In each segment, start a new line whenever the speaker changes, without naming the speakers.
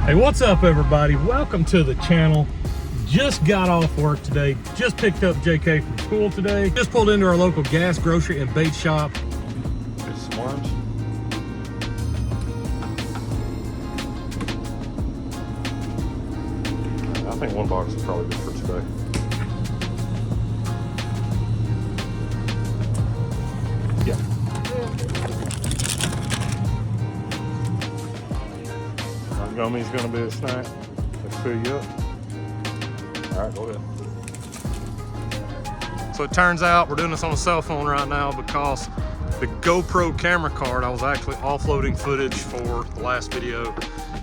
Hey, what's up everybody? Welcome to the channel. Just got off work today. Just picked up JK from school today. Just pulled into our local gas, grocery, and bait shop.
Get some worms. I think one box is probably good for today. Yeah. Gummy's gonna be a snack. Let's fill you up. All right, go ahead. So it turns out we're doing this on a cell phone right now because the GoPro camera card, I was actually offloading footage for the last video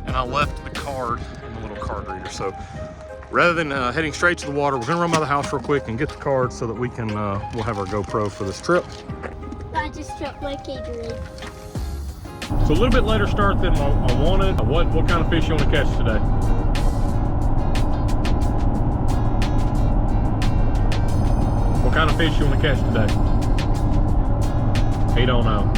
and I left the card in the little card reader. So rather than heading straight to the water, we're gonna run by the house real quick and get the card so that we can, we'll have our GoPro for this trip.
I just dropped my Gatorade.
So a little bit later start than I wanted. What kind of fish you want to catch today? What kind of fish you want to catch today? He don't know.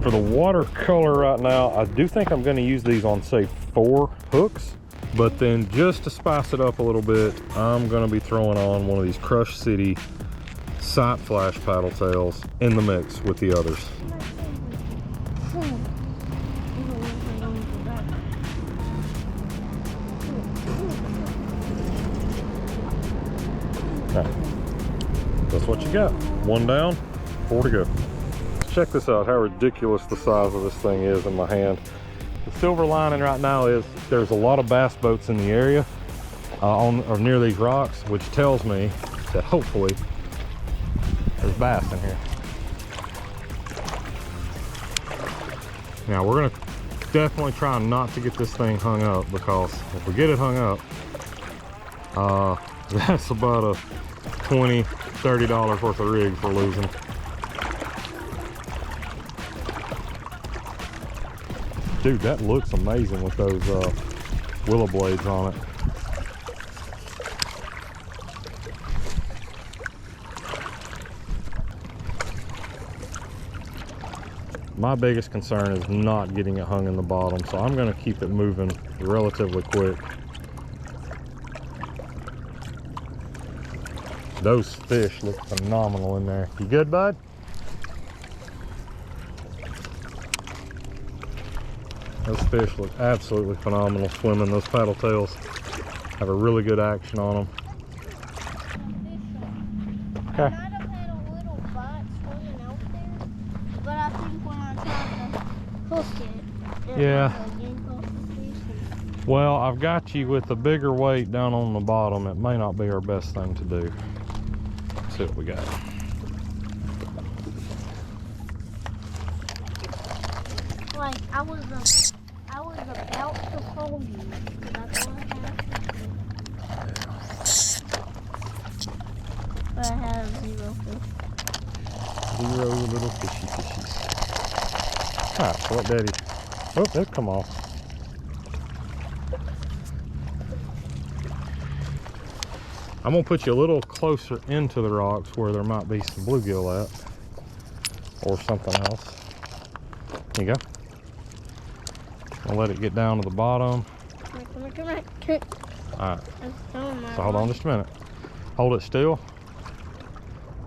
For the watercolor right now, I do think I'm going to use these on, say, 4 hooks. But then just to spice it up a little bit, I'm going to be throwing on one of these Crush City Sight Flash paddle tails in the mix with the others. Okay. That's what you got. 1 down, 4 to go. Check this out, how ridiculous the size of this thing is in my hand. The silver lining right now is there's a lot of bass boats in the area or near these rocks, which tells me that hopefully there's bass in here. Now we're gonna definitely try not to get this thing hung up, because if we get it hung up, that's about a $20, $30 worth of rigs we're losing. Dude, that looks amazing with those willow blades on it. My biggest concern is not getting it hung in the bottom, so I'm going to keep it moving relatively quick. Those fish look phenomenal in there. You good, bud? Those fish look absolutely phenomenal swimming. Those paddle tails have a really good action on them. Okay.
I might have had a little bite swimming out there, but I think when I tried to hook it,
Yeah.
yanked off the fish.
Well, I've got you with the bigger weight down on the bottom. It may not be our best thing to do. Let's see what we got.
Like, I was about to hold you, but I thought I had to. But I had 0 fish.
0 little fishies. Alright, so let Daddy. Oh, they've come off. I'm gonna put you a little closer into the rocks where there might be some bluegill at, or something else. There you go. I'll let it get down to the bottom.
Come here.
Alright, so hold on just a minute. Hold it still.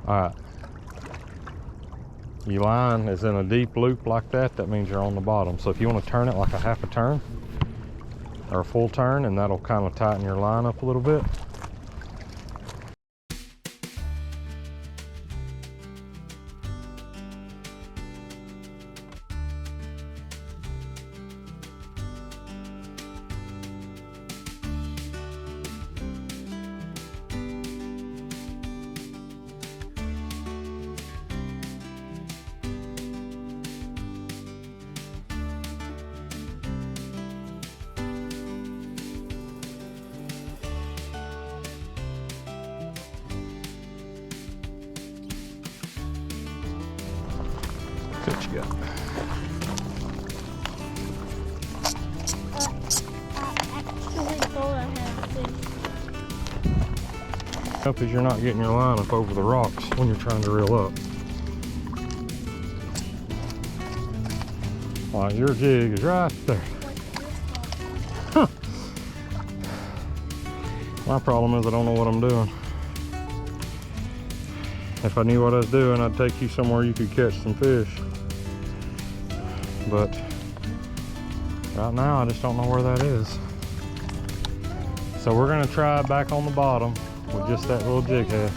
Alright. Your line is in a deep loop like that, that means you're on the bottom. So if you want to turn it like a half a turn, or a full turn, and that'll kind of tighten your line up a little bit. See what you got.
I actually thought I had fish.
Help is you're not getting your line up over the rocks when you're trying to reel up. Well, your jig is right there. Huh. My problem is I don't know what I'm doing. If I knew what I was doing, I'd take you somewhere you could catch some fish. But right now, I just don't know where that is. So we're gonna try back on the bottom with just that little jig head.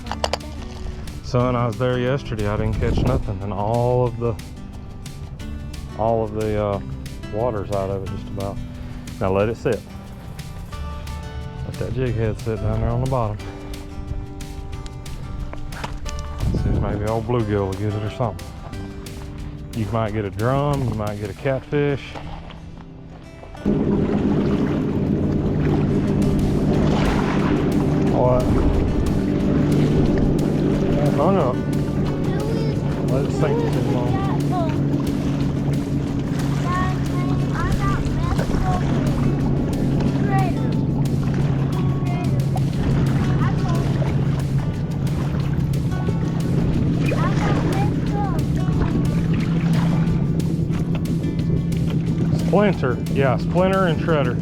Son, I was there yesterday, I didn't catch nothing, and all of the water's out of it just about. Now let it sit. Let that jig head sit down there on the bottom. See if maybe old bluegill will get it or something. You might get a drum, you might get a catfish. What? Hung up. Let it sink too long. Splinter, yeah, splinter and shredder.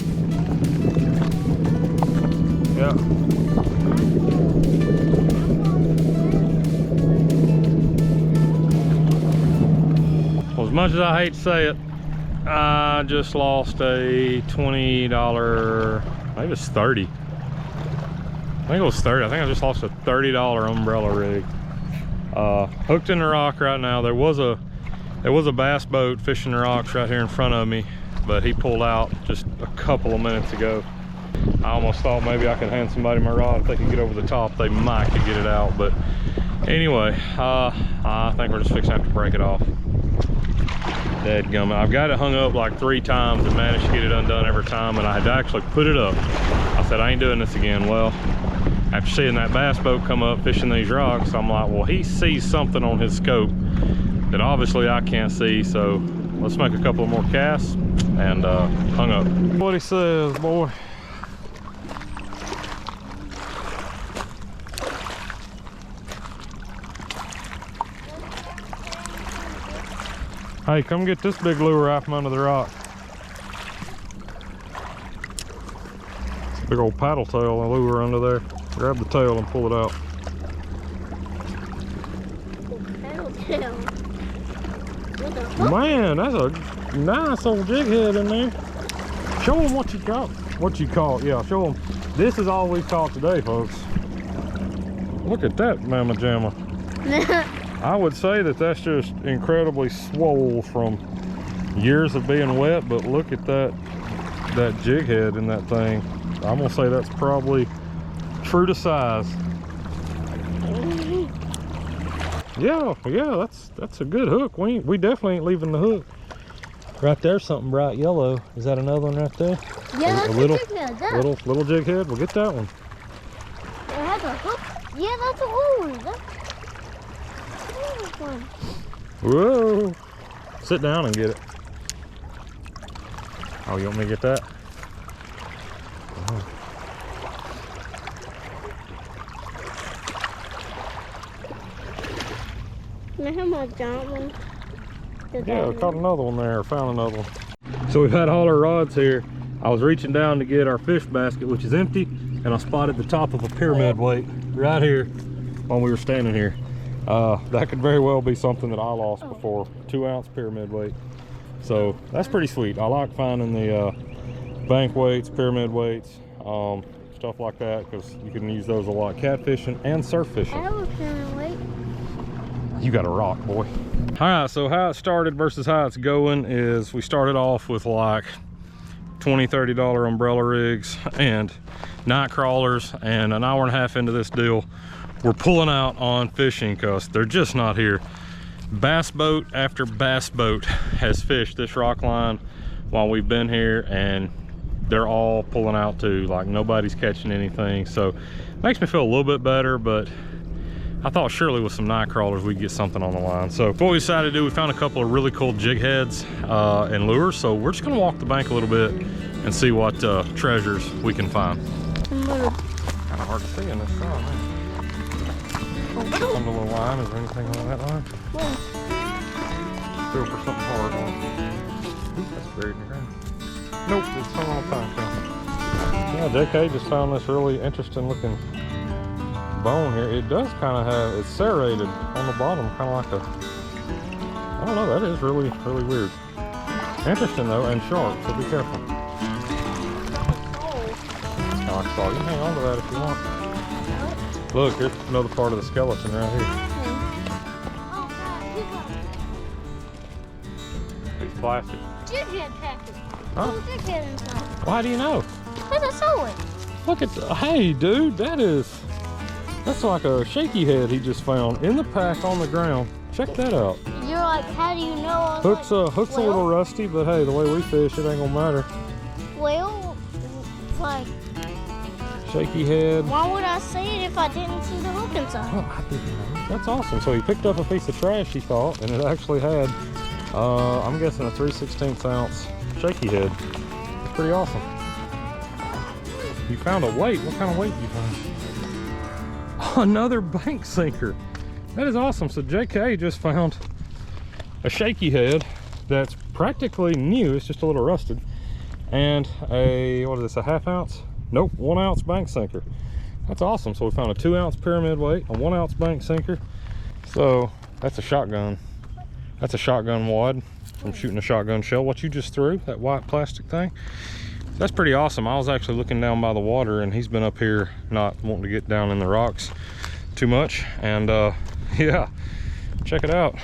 Yeah. Well, as much as I hate to say it, I just lost a $20, maybe it's 30. I think it was 30. I think I just lost a $30 umbrella rig. Hooked in the rock right now. There was a bass boat fishing the rocks right here in front of me, but he pulled out just a couple of minutes ago. I almost thought maybe I could hand somebody my rod. If they could get over the top, they might could get it out. But anyway, I think we're just fixing to have to break it off. Dadgummit. I've got it hung up like 3 times and managed to get it undone every time, and I had to actually put it up. I said, I ain't doing this again. Well, after seeing that bass boat come up fishing these rocks, I'm like, well, he sees something on his scope that obviously I can't see, so let's make a couple of more casts and hung up. What he says, boy. Hey, come get this big lure out from under the rock. It's a big old paddle tail and lure under there. Grab the tail and pull it out.
Paddle tail.
Man, that's a nice old jig head in there. Show them what you got. What you caught. Yeah, show them. This is all we caught today, folks. Look at that mamma jamma. I would say that that's just incredibly swole from years of being wet, but look at that jig head in that thing. I'm gonna say that's probably true to size. Yeah, that's a good hook. We definitely ain't leaving the hook. Right there, something bright yellow. Is that another one right there?
Yeah, that's a
little
jig head.
little jig head. We'll get that one.
It has a hook. Yeah, that's a little one. That's one.
Whoa! Sit down and get it. Oh, you want me to get that? Oh.
Can I have my giant one?
Yeah, I caught another one there, found another one. So we've had all our rods here. I was reaching down to get our fish basket, which is empty, and I spotted the top of a pyramid weight right here while we were standing here. That could very well be something that I lost before. 2-ounce pyramid weight. So that's pretty sweet. I like finding the bank weights, pyramid weights, stuff like that, because you can use those a lot catfishing and surf fishing.
I have a pyramid weight.
You got a rock, boy. All right, so how it started versus how it's going is we started off with like $20–$30 umbrella rigs and night crawlers, and an hour and a half into this deal, we're pulling out on fishing because they're just not here. Bass boat after bass boat has fished this rock line while we've been here, and they're all pulling out too. Like, nobody's catching anything, so makes me feel a little bit better, but I thought surely with some night crawlers we'd get something on the line. So what we decided to do, we found a couple of really cool jig heads and lures. So we're just gonna walk the bank a little bit and see what treasures we can find. Kind of hard to see in this car, man. Some little line, is there anything on that line? Feel for something hard on it. Ooh, that's buried in the ground. Nope, it's hung on a pine cone. Yeah, JK just found this really interesting looking bone here. It does kind of have, it's serrated on the bottom, kind of like a, I don't know, that is really weird. Interesting though, and sharp, so be careful. Kind of like saw. You can hang on to that if you want. Look, here's another part of the skeleton right here. It's plastic.
Jig-head package.
Huh?
Jig-head inside.
Why do you know?
Because I saw it.
Look at the, hey dude, that's like a shaky head he just found in the pack on the ground. Check that out.
You're like, how do you know?
Hook's a little rusty, but hey, the way we fish, it ain't gonna matter.
Well, like,
shaky head.
why would I see it if I didn't see the hook inside?
Oh, I didn't know. That's awesome. So he picked up a piece of trash, he thought, and it actually had, I'm guessing a 3/16 ounce shaky head. It's pretty awesome. You found a weight. What kind of weight did you find? Another bank sinker. That is awesome. So JK just found a shaky head that's practically new. It's just a little rusted. And a, what is this, a 1/2 ounce? Nope, 1 ounce bank sinker. That's awesome. So we found a 2 ounce pyramid weight, a 1 ounce bank sinker. So that's a shotgun. That's a shotgun wad from shooting a shotgun shell. What you just threw, that white plastic thing. That's pretty awesome. I was actually looking down by the water and he's been up here not wanting to get down in the rocks too much. And yeah, check it out.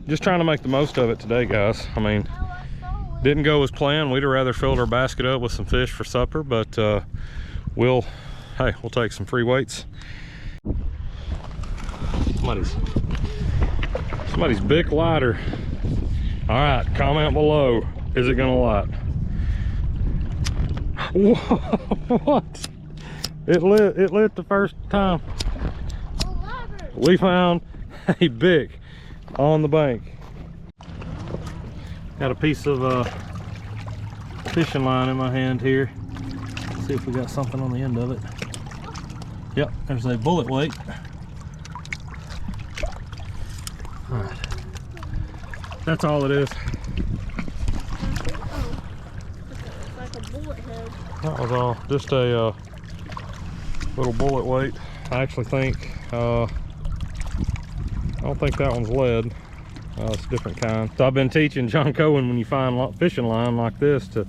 Just trying to make the most of it today, guys. I mean, didn't go as planned. We'd have rather filled our basket up with some fish for supper, but we'll take some free weights. Somebody's big lighter. All right, comment below. Is it gonna light? Whoa, what? It lit the first time. We found a bick on the bank. Got a piece of fishing line in my hand here. Let's see if we got something on the end of it. Yep, there's a bullet weight. All right. That's all it is. That was all, just a little bullet weight. I actually think, I don't think that one's lead. It's a different kind. So I've been teaching John Cohen when you find fishing line like this to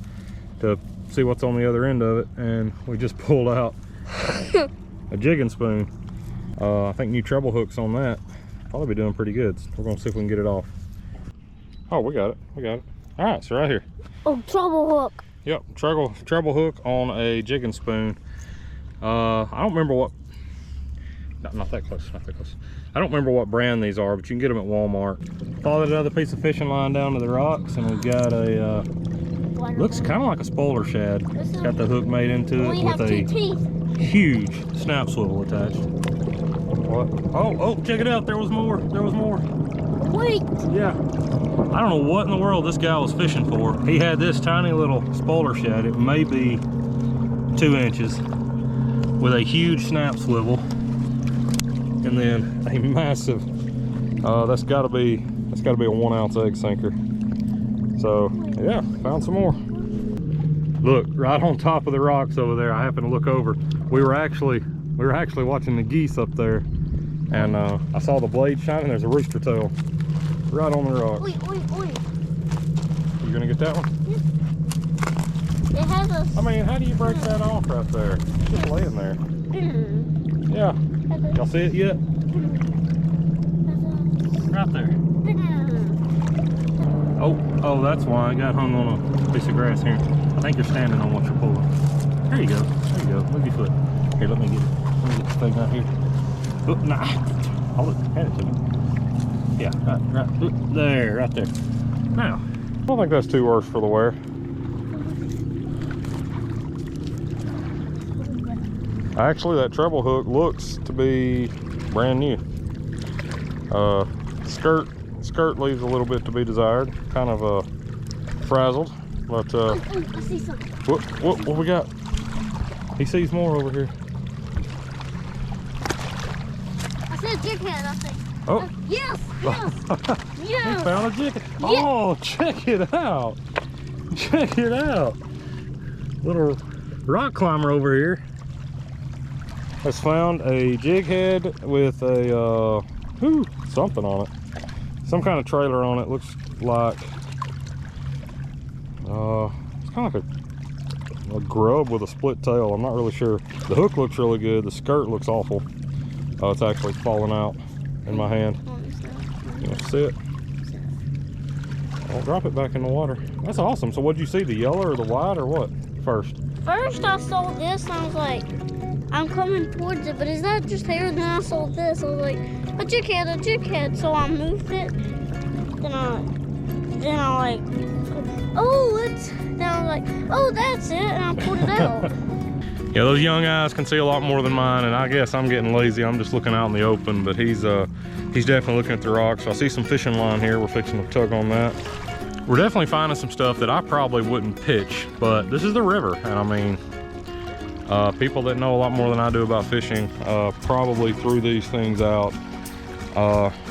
see what's on the other end of it, and we just pulled out a jigging spoon. I think new treble hooks on that. Probably be doing pretty good. We're gonna see if we can get it off. Oh, we got it. All right, so right here.
Oh, treble hook.
Yep, treble hook on a jigging spoon. I don't remember what, not that close. I don't remember what brand these are, but you can get them at Walmart. Followed another piece of fishing line down to the rocks, and we've got a, looks kind of like a spoiler shad. It's got the hook made into it with a huge snap swivel attached. What? Oh, check it out, there was more.
Wait.
Yeah. I don't know what in the world this guy was fishing for. He had this tiny little spoiler shad. It may be 2 inches with a huge snap swivel, and then a massive. That's got to be a 1 ounce egg sinker. So yeah, found some more. Look, right on top of the rocks over there. I happened to look over. We were actually watching the geese up there, and I saw the blade shining. There's a rooster tail right on the rocks.
Wait.
You gonna get that one?
It has a...
I mean, how do you break that off right there? It's just laying there. Yeah. Y'all see it yet? Right there. Oh, that's why I got hung on a piece of grass here. I think you're standing on what you're pulling. There you go. Move your foot. Here, let me get this thing right here. Oh, nah. Hold it. Hand it to me. Yeah, right there, right there. Now, I don't think that's too worse for the wear. Actually, that treble hook looks to be brand new. Skirt leaves a little bit to be desired. Kind of frazzled, but
Oh, I see something.
what we got? He sees more over here.
I see a jig head, I think.
Oh,
Yes!
he
Yes!
found a jig.
Yeah.
Oh, check it out! Check it out! Little rock climber over here has found a jig head with a something on it. Some kind of trailer on it. Looks like it's kind of like a grub with a split tail. I'm not really sure. The hook looks really good. The skirt looks awful. Oh, it's actually falling out in my hand. You want to see it? I'll drop it back in the water. That's awesome. So what'd you see? The yellow or the white or what first?
First I saw this and I was like, I'm coming towards it, but is that just hair? And then I saw this. I was like, a jig head. So I moved it. Then I like, oh, then I was like, oh, that's it. And I pulled it out.
Yeah, those young eyes can see a lot more than mine, and I guess I'm getting lazy. I'm just looking out in the open, but he's definitely looking at the rocks. So I see some fishing line here. We're fixing to tug on that. We're definitely finding some stuff that I probably wouldn't pitch, but this is the river, and I mean, people that know a lot more than I do about fishing probably threw these things out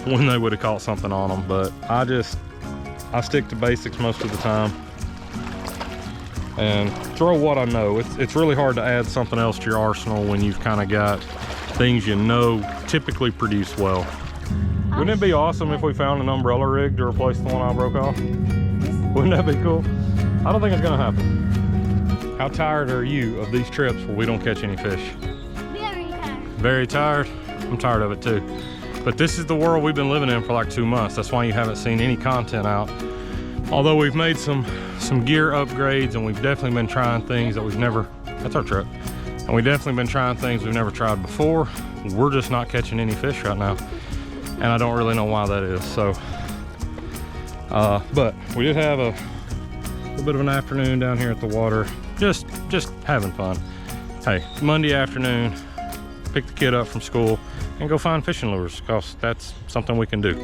when they would have caught something on them, but I stick to basics most of the time and throw what I know. It's really hard to add something else to your arsenal when you've kind of got things you know typically produce well. Wouldn't it be awesome if we found an umbrella rig to replace the one I broke off? Wouldn't that be cool? I don't think it's gonna happen. How tired are you of these trips where we don't catch any fish?
Very tired.
Very tired? I'm tired of it too. But this is the world we've been living in for like 2 months. That's why you haven't seen any content out. Although we've made some gear upgrades, and we've definitely been trying things that we've never, that's our truck. And we've definitely been trying things we've never tried before. We're just not catching any fish right now. And I don't really know why that is. So, but we did have a little bit of an afternoon down here at the water. Just having fun. Hey, Monday afternoon, pick the kid up from school and go find fishing lures, because that's something we can do.